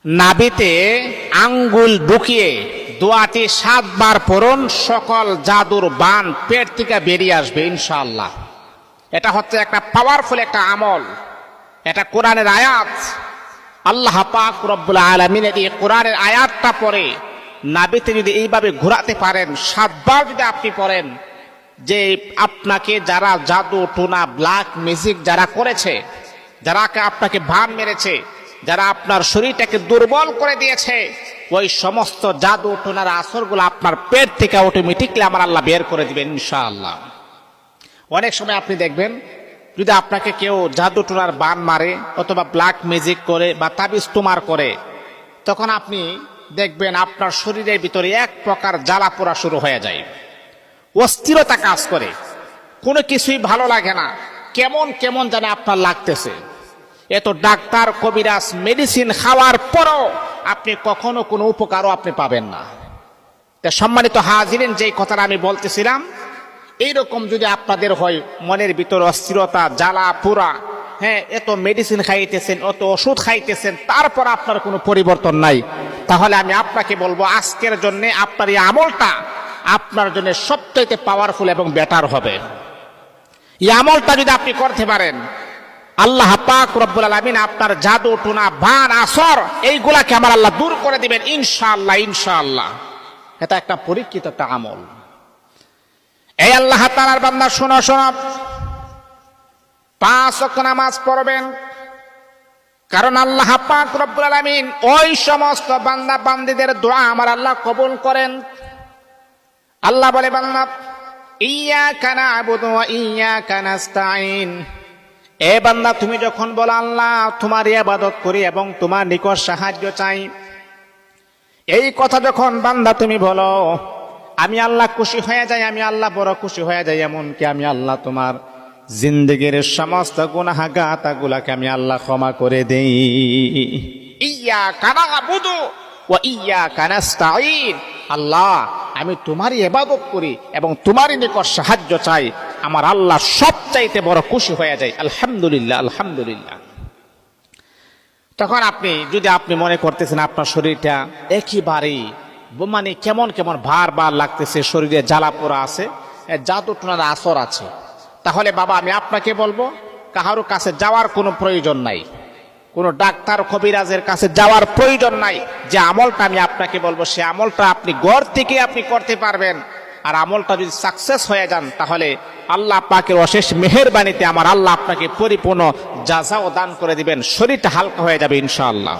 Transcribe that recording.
নাভিতে আঙ্গুল ঢুকিয়ে দোয়াটি 7 বার পড়ুন, সকল জাদুর বান পেট থেকে বেরিয়ে আসবে ইনশাআল্লাহ। এটা হচ্ছে একটা পাওয়ারফুল একটা আমল, এটা কোরআনের আয়াত। আল্লাহ পাক রব্বুল আলামিন এই কোরআনের আয়াতটা পড়ে নাভিতে যদি এইভাবে ঘোরাতে পারেন, 7 বার যদি আপনি পড়েন, যে আপনাকে যারা জাদু টোনা ব্ল্যাক ম্যাজিক যারা করেছে, যারা আপনাকে ভান মেরেছে, যারা আপনার শরীরটাকে দুর্বল করে দিয়েছে, ওই সমস্ত জাদু টোনার আসরগুলো আপনার পেট থেকে অটোমেটিকলি আমার আল্লাহ বের করে দিবেন ইনশাআল্লাহ। অনেক সময় আপনি দেখবেন যদি আপনাকে কেউ জাদু টোনার বান মারে অথবা ব্ল্যাক ম্যাজিক করে বা তাবিজ তোমার করে, তখন আপনি দেখবেন আপনার শরীরের ভিতরে এক প্রকার জ্বালা পোড়া শুরু হয়ে যায়, অস্থিরতা কাজ করে, কোনো কিছুই ভালো লাগে না, কেমন কেমন জানে আপনার লাগতেছে। এত ডাক্তার কবিরাজ মেডিসিন খাওয়ার পরও আপনি কখনো কোনো উপকারও আপনি পাবেন না। তা সম্মানিত হাজিরিন, যেই কথাটা আমি বলতেছিলাম, এইরকম যদি আপনাদের হয়, মনের ভিতরে অস্থিরতা জ্বালা পোড়া, হ্যাঁ, এত মেডিসিন খাইতেছেন, অত ওষুধ খাইতেছেন, তারপর আপনার কোনো পরিবর্তন নাই, তাহলে আমি আপনাকে বলবো আজকের জন্য আপনার এই আমলটা আপনার জন্য সবচেয়ে পাওয়ারফুল এবং বেটার হবে। এই আমলটা যদি আপনি করতে পারেন, আল্লাহ পাক রব্বুল আলামিন আপনার জাদু টুনা ভান আসর এইগুলাকে আমার আল্লাহ দূর করে দিবেন ইনশাআল্লাহ ইনশাআল্লাহ। এটা একটা পরীক্ষিত একটা আমল। এই আল্লাহ তাআলার বান্দা, শোনো শোনো, 5 ওয়াক্ত নামাজ পড়বেন, কারণ আল্লাহ পাক রব্বুল আলামিন ওই সমস্ত বান্দা বান্দীদের দোয়া আমার আল্লাহ কবুল করেন। আল্লাহ বলে, বান্দা, ইয়্যাকা না'বুদু ওয়া ইয়্যাকা নাস্তাঈন, এ বান্দা তুমি যখন বলো আল্লাহ তোমার ইবাদত করি এবং তোমার নিকট সাহায্য চাই, এই কথা যখন বান্দা তুমি বলো, আমি আল্লাহ খুশি হয়ে যাই, আমি আল্লাহ বড় খুশি হয়ে যাই, এমনকি আমি আল্লাহ তোমার জিন্দেগির সমস্ত গুনাহগাতাগুলোকে আমি আল্লাহ ক্ষমা করে দেই। ইয়্যাকা না'বুদু ওয়া ইয়্যাকা নাস্তাঈন, আল্লাহ আমি তোমারই ইবাদত করি এবং তোমারই নিকট সাহায্য চাই, আমার আল্লাহ সবচাইতে বড় খুশি হয়ে যায়। আলহামদুলিল্লাহ আলহামদুলিল্লাহ। তখন আপনি যদি আপনি মনে করতেছেন আপনার শরীরটা একেবারেই মানে কেমন কেমন ভার ভার লাগতেছে, শরীরে জ্বালা পোড়া আছে, জাদু টোনার আসর আছে, তাহলে বাবা আমি আপনাকে বলবো কারো কাছে যাওয়ার কোনো প্রয়োজন নাই, কোনো ডাক্তার কবিরাজের কাছে যাওয়ার প্রয়োজন নাই। যে আমলটা আমি আপনাকে বলবো সে আমলটা আপনি ঘর থেকে আপনি করতে পারবেন। আর আমলটা যদি সাকসেস হয়ে যান, তাহলে আল্লাহ পাকের অশেষ মেহেরবানিতে আমার আল্লাহ আপনাকে পরিপূর্ণ জাযাও দান করে দিবেন, শরীরটা হালকা হয়ে যাবে ইনশাআল্লাহ।